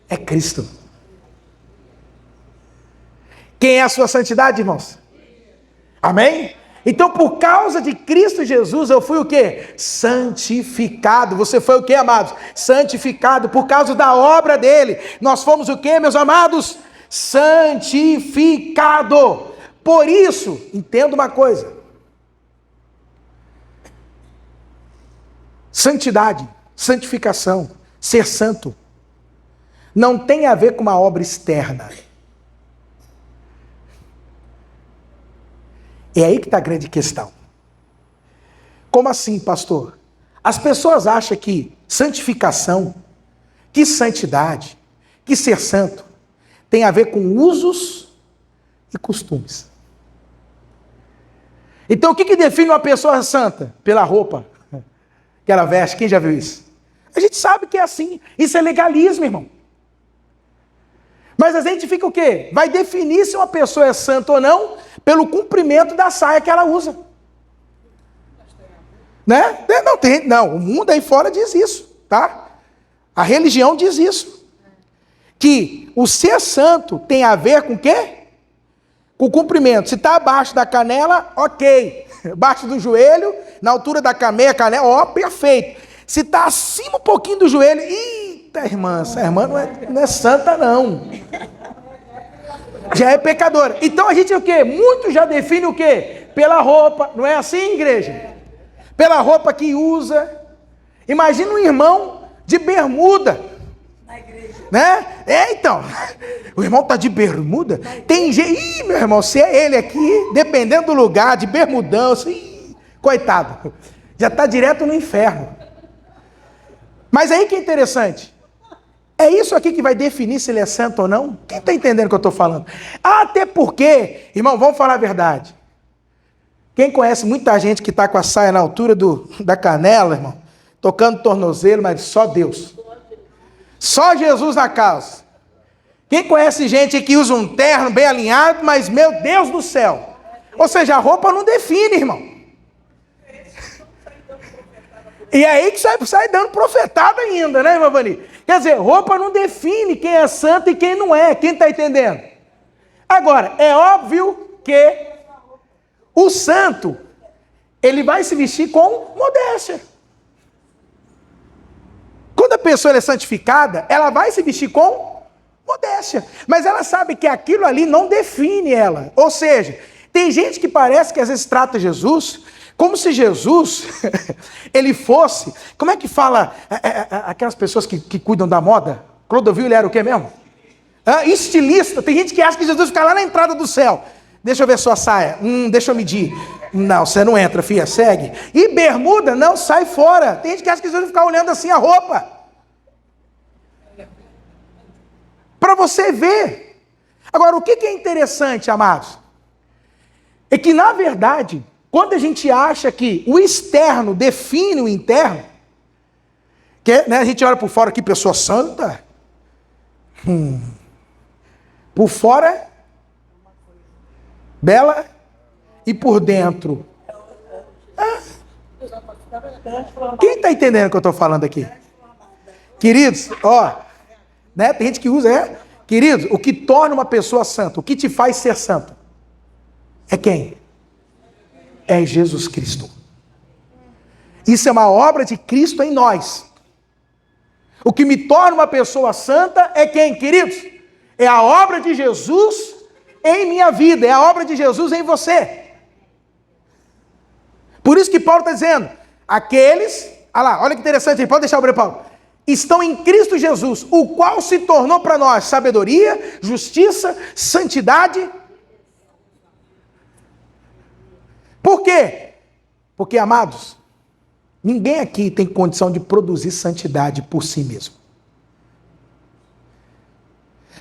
É Cristo. Quem é a sua santidade, irmãos? Amém? Então, por causa de Cristo Jesus, eu fui o quê? Santificado. Você foi o quê, amados? Santificado por causa da obra dele. Nós fomos o quê, meus amados? Santificado. Por isso, entenda uma coisa. Santidade, santificação, ser santo, não tem a ver com uma obra externa. É aí que está a grande questão. Como assim, pastor? As pessoas acham que santificação, que santidade, que ser santo, tem a ver com usos e costumes. Então o que define uma pessoa santa? Pela roupa que ela veste. Quem já viu isso? A gente sabe que é assim. Isso é legalismo, irmão. Mas a gente fica o quê? Vai definir se uma pessoa é santa ou não pelo cumprimento da saia que ela usa. Né? Não, o mundo aí fora diz isso, tá? A religião diz isso. Que o ser santo tem a ver com o quê? Com o cumprimento. Se está abaixo da canela, ok. Abaixo do joelho, na altura da canela, ó, perfeito. Se está acima um pouquinho do joelho, eita, irmã, essa irmã não é santa, não. Já é pecadora. Então a gente o quê? Muito já define o quê? Pela roupa. Não é assim, igreja? Pela roupa que usa. Imagina um irmão de bermuda. Na igreja. Né? Então. O irmão está de bermuda? Tem gente. Ih, meu irmão, se é ele aqui, dependendo do lugar, de bermudão, assim, coitado. Já está direto no inferno. Mas aí que é interessante. É isso aqui que vai definir se ele é santo ou não? Quem está entendendo o que eu estou falando? Até porque, irmão, vamos falar a verdade. Quem conhece muita gente que está com a saia na altura da canela, irmão, tocando tornozelo, mas só Deus. Só Jesus na causa. Quem conhece gente que usa um terno bem alinhado, mas meu Deus do céu. Ou seja, a roupa não define, irmão. E é aí que sai dando profetada ainda, né, irmã Vani? Quer dizer, roupa não define quem é santo e quem não é. Quem está entendendo? Agora, é óbvio que o santo, ele vai se vestir com modéstia. Quando a pessoa é santificada, ela vai se vestir com modéstia. Mas ela sabe que aquilo ali não define ela. Ou seja, tem gente que parece que às vezes trata Jesus como se Jesus, ele fosse... Como é que fala aquelas pessoas que cuidam da moda? Clodovil, ele era o quê mesmo? Estilista. Tem gente que acha que Jesus fica lá na entrada do céu. Deixa eu ver sua saia. Deixa eu medir. Não, você não entra, filha, segue. E bermuda, não, sai fora. Tem gente que acha que Jesus fica olhando assim a roupa. Para você ver. Agora, o que é interessante, amados? É que, na verdade... Quando a gente acha que o externo define o interno, que, né, a gente olha por fora aqui, pessoa santa, por fora, bela, e por dentro. Quem está entendendo o que eu estou falando aqui? Queridos, né, tem gente que usa, queridos, o que torna uma pessoa santa, o que te faz ser santo, é quem? É Jesus Cristo. Isso é uma obra de Cristo em nós. O que me torna uma pessoa santa é quem, queridos? É a obra de Jesus em minha vida, é a obra de Jesus em você. Por isso que Paulo está dizendo, aqueles, olha que interessante, pode deixar o Breno Paulo, estão em Cristo Jesus, o qual se tornou para nós sabedoria, justiça, santidade. Por quê? Porque, amados, Ninguém aqui tem condição de produzir santidade por si mesmo.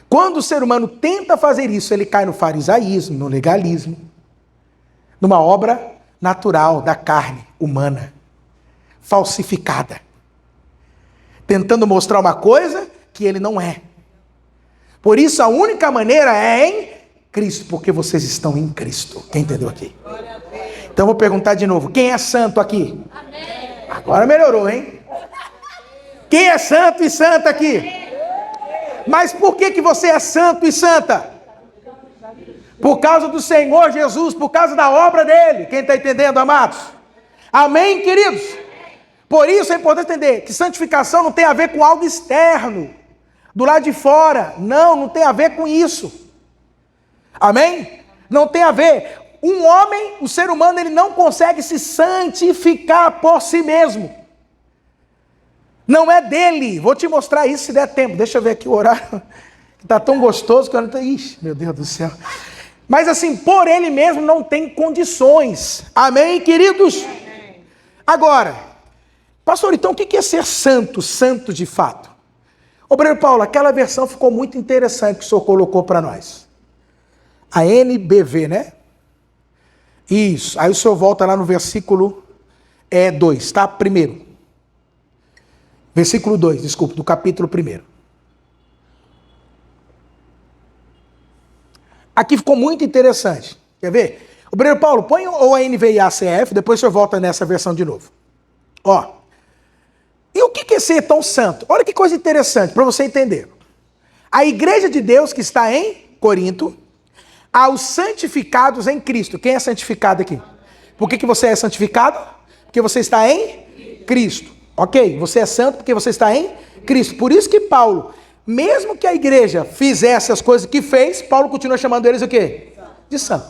Quando o ser humano tenta fazer isso, ele cai no farisaísmo, no legalismo, numa obra natural da carne humana, falsificada, tentando mostrar uma coisa que ele não é. Por isso a única maneira é em Cristo, porque vocês estão em Cristo. Quem entendeu aqui? Então vou perguntar de novo, quem é santo aqui? Amém. Agora melhorou, hein? Quem é santo e santa aqui? Mas por que você é santo e santa? Por causa do Senhor Jesus, por causa da obra dele. Quem está entendendo, amados? Amém, queridos? Por isso é importante entender que santificação não tem a ver com algo externo, do lado de fora. Não tem a ver com isso. Amém? Não tem a ver. Um homem, o ser humano, ele não consegue se santificar por si mesmo. Não é dele. Vou te mostrar isso se der tempo. Deixa eu ver aqui o horário. Está tão gostoso que eu não estou... Ixi, meu Deus do céu. Mas assim, por ele mesmo não tem condições. Amém, queridos? Amém. Agora, pastor, então o que é ser santo? Santo de fato. Obreiro Paulo, aquela versão ficou muito interessante que o senhor colocou para nós. A NBV, né? Isso. Aí o senhor volta lá no versículo 2, tá? Primeiro. Versículo 2, desculpa, do capítulo 1. Aqui ficou muito interessante. Quer ver? Obreiro Paulo, põe ou a NVI ACF, depois o senhor volta nessa versão de novo. Ó. E o que é ser tão santo? Olha que coisa interessante, para você entender. A igreja de Deus que está em Corinto, aos santificados em Cristo. Quem é santificado aqui? Por que você é santificado? Porque você está em Cristo. Ok, você é santo porque você está em Cristo. Por isso que Paulo, mesmo que a igreja fizesse as coisas que fez, Paulo continua chamando eles o quê? De santo.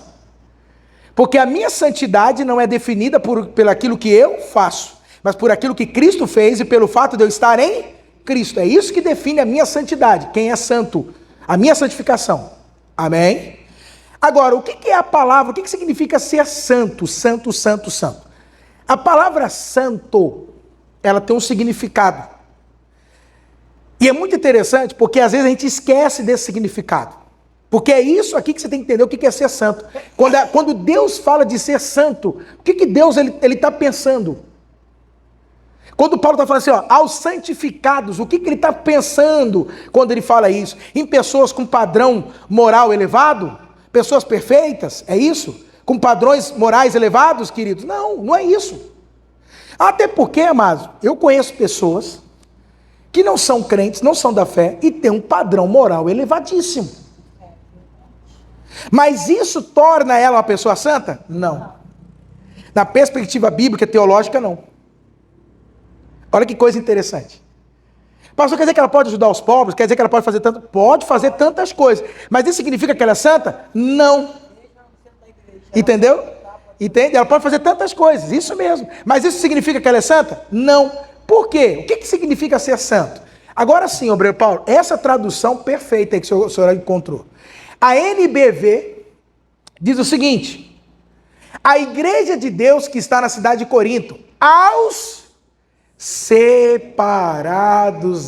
Porque a minha santidade não é definida pelo aquilo que eu faço, mas por aquilo que Cristo fez e pelo fato de eu estar em Cristo. É isso que define a minha santidade. Quem é santo? A minha santificação. Amém? Agora, o que é a palavra? O que significa ser santo? Santo, santo, santo. A palavra santo, ela tem um significado. E é muito interessante porque às vezes a gente esquece desse significado. Porque é isso aqui que você tem que entender o que é ser santo. Quando Deus fala de ser santo, o que Deus ele está pensando? Quando Paulo está falando assim, ó, aos santificados, o que ele está pensando quando ele fala isso? Em pessoas com padrão moral elevado? Pessoas perfeitas? É isso? Com padrões morais elevados, queridos? Não é isso. Até porque, amados, eu conheço pessoas que não são crentes, não são da fé e têm um padrão moral elevadíssimo. Mas isso torna ela uma pessoa santa? Não. Na perspectiva bíblica, teológica, não. Olha que coisa interessante. Pastor, quer dizer que ela pode ajudar os pobres? Quer dizer que ela pode fazer tanto? Pode fazer tantas coisas. Mas isso significa que ela é santa? Não. Entendeu? Entende? Ela pode fazer tantas coisas, isso mesmo. Mas isso significa que ela é santa? Não. Por quê? O que significa ser santo? Agora sim, obreiro Paulo, essa tradução perfeita aí que o senhor encontrou. A NBV diz o seguinte: a igreja de Deus que está na cidade de Corinto, aos separados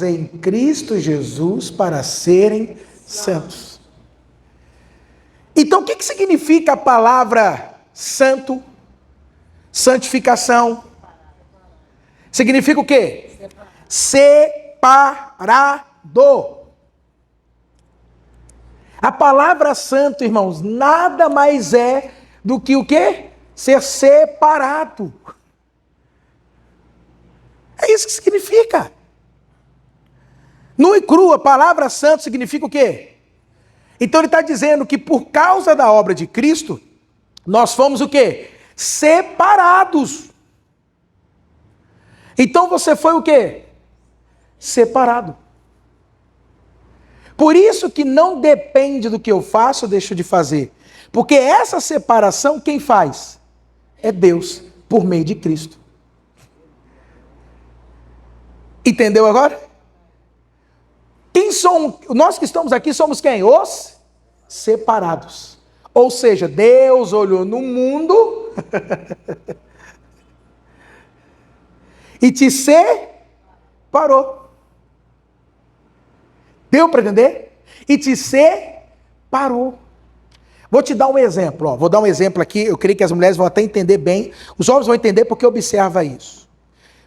em Cristo Jesus para serem santos. Então, o que significa a palavra santo, santificação? Significa o quê? Separado. A palavra santo, irmãos, nada mais é do que o quê? Ser separado. É isso que significa. Nu e cru, a palavra santo significa o quê? Então ele está dizendo que por causa da obra de Cristo, nós fomos o quê? Separados. Então você foi o quê? Separado. Por isso que não depende do que eu faço ou deixo de fazer. Porque essa separação, quem faz? É Deus, por meio de Cristo. Entendeu agora? Quem somos? Nós que estamos aqui somos quem? Os separados. Ou seja, Deus olhou no mundo e te separou. Deu para entender? E te separou. Vou te dar um exemplo, ó. Vou dar um exemplo aqui, eu creio que as mulheres vão até entender bem, os homens vão entender porque observa isso.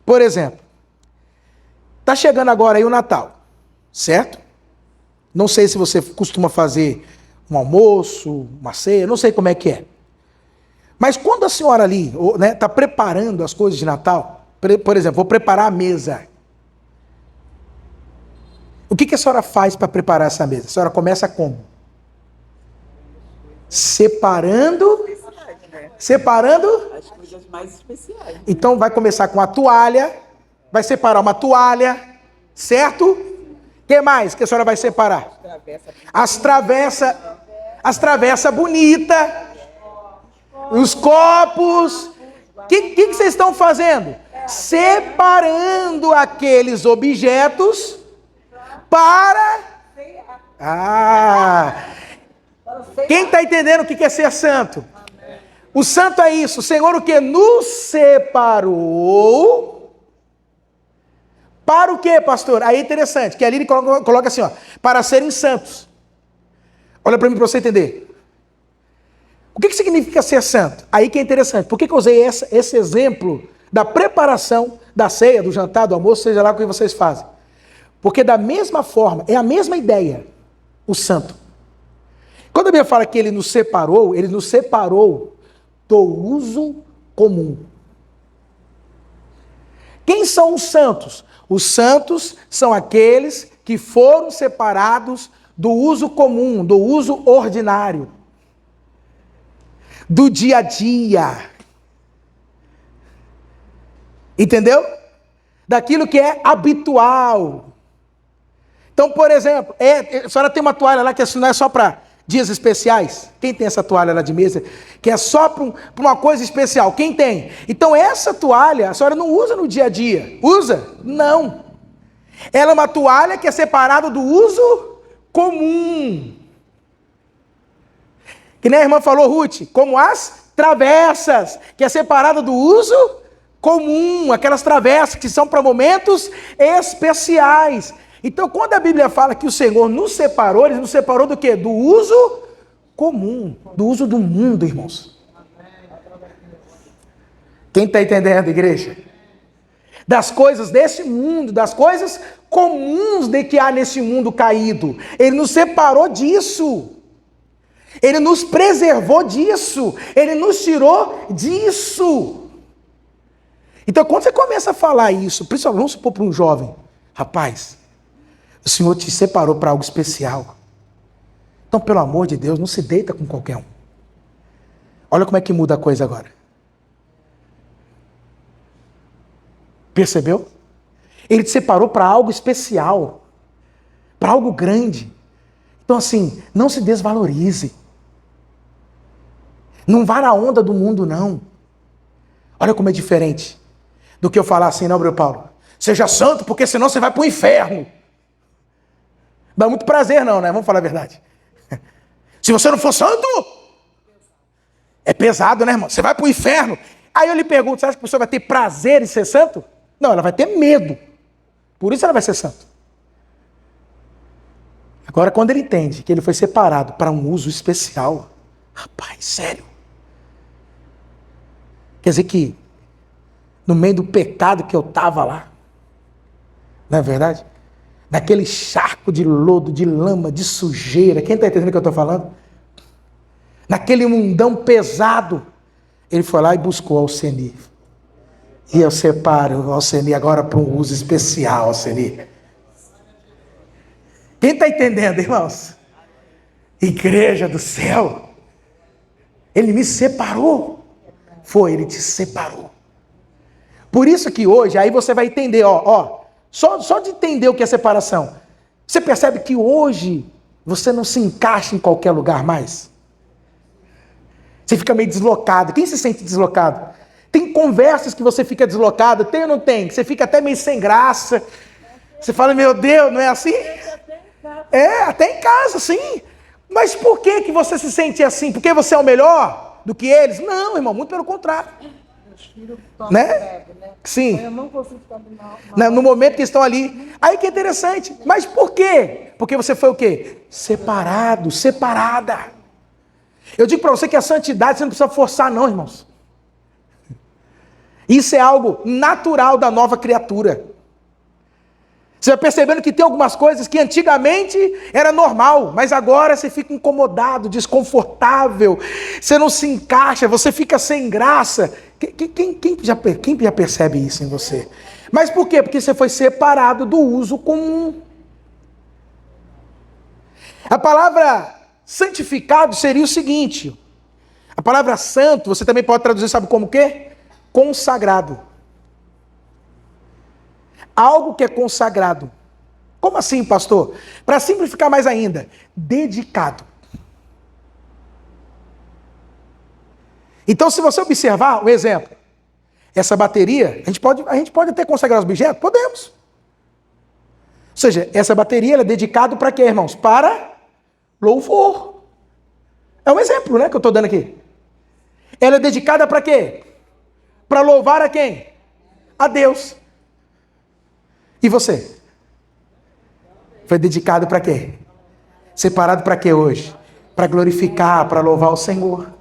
Por exemplo, está chegando agora aí o Natal, certo? Não sei se você costuma fazer um almoço, uma ceia, não sei como é que é. Mas quando a senhora ali está preparando as coisas de Natal, por exemplo, vou preparar a mesa. O que a senhora faz para preparar essa mesa? A senhora começa como? Separando as coisas mais especiais. Então vai começar com a toalha, vai separar uma toalha, certo? O que mais que a senhora vai separar? As travessas bonitas, os copos. O que vocês estão fazendo? Separando aqueles objetos para... Quem está entendendo o que é ser santo? O santo é isso. O Senhor o que? Nos separou. Para o quê, pastor? Aí é interessante, que ali ele coloca assim, ó, para serem santos. Olha para mim para você entender. O que significa ser santo? Aí que é interessante. Por que eu usei esse exemplo da preparação da ceia, do jantar, do almoço, seja lá o que vocês fazem? Porque da mesma forma, é a mesma ideia, o santo. Quando a Bíblia fala que ele nos separou do uso comum. Quem são os santos? Os santos são aqueles que foram separados do uso comum, do uso ordinário, do dia a dia. Entendeu? Daquilo que é habitual. Então, por exemplo, a senhora tem uma toalha lá que não é só para dias especiais? Quem tem essa toalha lá de mesa? Que é só para uma coisa especial. Quem tem? Então essa toalha a senhora não usa no dia a dia. Usa? Não. Ela é uma toalha que é separada do uso comum. Que nem a irmã falou, Ruth, como as travessas, que é separada do uso comum. Aquelas travessas que são para momentos especiais. Então, quando a Bíblia fala que o Senhor nos separou, Ele nos separou do quê? Do uso comum, do uso do mundo, irmãos. Quem está entendendo, igreja? Das coisas desse mundo, das coisas comuns de que há nesse mundo caído. Ele nos separou disso. Ele nos preservou disso. Ele nos tirou disso. Então, quando você começa a falar isso, principalmente, vamos supor para um jovem, rapaz, o Senhor te separou para algo especial. Então, pelo amor de Deus, não se deita com qualquer um. Olha como é que muda a coisa agora. Percebeu? Ele te separou para algo especial, para algo grande. Então, assim, não se desvalorize. Não vá na onda do mundo, não. Olha como é diferente do que eu falar assim, não, Breno Paulo? Seja santo, porque senão você vai para o inferno. Dá muito prazer não, né? Vamos falar a verdade. Se você não for santo, é pesado, né, irmão? Você vai para o inferno. Aí eu lhe pergunto, você acha que a pessoa vai ter prazer em ser santo? Não, ela vai ter medo. Por isso ela vai ser santo. Agora, quando ele entende que ele foi separado para um uso especial, rapaz, sério. Quer dizer que, no meio do pecado que eu estava lá, não é verdade? Naquele charco de lodo, de lama, de sujeira. Quem está entendendo o que eu estou falando? Naquele mundão pesado. Ele foi lá e buscou Alceni. E eu separo Alceni agora para um uso especial, Alceni. Quem está entendendo, irmãos? Igreja do céu. Ele me separou. Ele te separou. Por isso que hoje, aí você vai entender, só de entender o que é separação. Você percebe que hoje você não se encaixa em qualquer lugar mais? Você fica meio deslocado. Quem se sente deslocado? Tem conversas que você fica deslocado, tem ou não tem? Que você fica até meio sem graça. Você fala, meu Deus, não é assim? Até em casa, sim. Mas por que você se sente assim? Porque você é o melhor do que eles? Não, irmão, muito pelo contrário. os filhos tomam Né? bebem, né? Sim. Eu não consigo ficar No momento que estão ali. Aí que é interessante. Mas por quê? Porque você foi o quê? Separado, separada. Eu digo para você que a santidade você não precisa forçar não, irmãos. Isso é algo natural da nova criatura. Você vai percebendo que tem algumas coisas que antigamente era normal, mas agora você fica incomodado, desconfortável, você não se encaixa, você fica sem graça. Quem já percebe isso em você? Mas por quê? Porque você foi separado do uso comum. A palavra santificado seria o seguinte: a palavra santo, você também pode traduzir, sabe como o quê? Consagrado. Algo que é consagrado. Como assim, pastor? Para simplificar mais ainda, dedicado. Então, se você observar, um exemplo, essa bateria, a gente pode até consagrar os objetos? Podemos. Ou seja, essa bateria ela é dedicada para quê, irmãos? Para louvor. É um exemplo, né, que eu estou dando aqui. Ela é dedicada para quê? Para louvar a quem? A Deus. E você? Foi dedicado para quê? Separado para quê hoje? Para glorificar, para louvar o Senhor.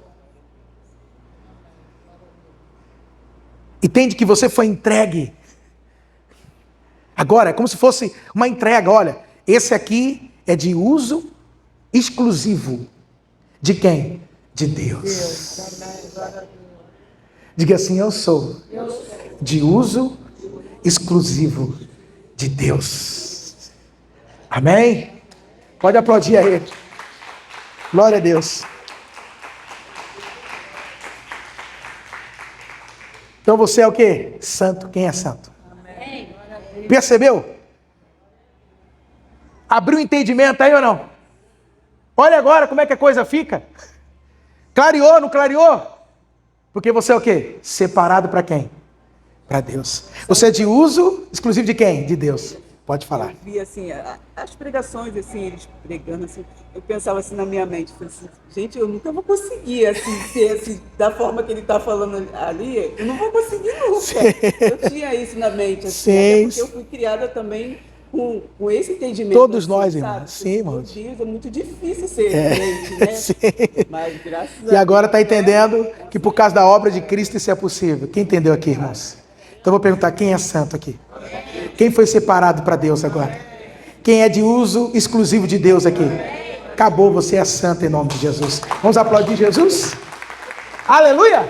Entende que você foi entregue. Agora, é como se fosse uma entrega. Olha, esse aqui é de uso exclusivo. De quem? De Deus. Diga assim, eu sou de uso exclusivo de Deus. Amém? Pode aplaudir a Ele. Glória a Deus. Então você é o quê? Santo. Quem é santo? Amém. Percebeu? Abriu o entendimento aí ou não? Olha agora como é que a coisa fica. Clareou, não clareou? Porque você é o quê? Separado para quem? Para Deus. Você é de uso exclusivo de quem? De Deus. Pode falar. Eu vi assim, as pregações, assim, eles pregando assim, eu pensava assim na minha mente, falei assim, gente, eu nunca vou conseguir assim, ser assim, da forma que ele está falando ali, eu não vou conseguir nunca. Sim. Eu tinha isso na mente, assim, Sim. até porque eu fui criada também com esse entendimento. Todos assim, nós, sabe? irmãos. Sim, irmãos. Meu Deus, é muito difícil ser crente, né? Sim. Mas graças a E Deus. agora está entendendo que por causa da obra de Cristo isso é possível. Quem entendeu aqui, irmãos? Então eu vou perguntar, quem é santo aqui? Quem foi separado para Deus agora? Quem é de uso exclusivo de Deus aqui? Acabou, você é santo em nome de Jesus. Vamos aplaudir Jesus? Aleluia!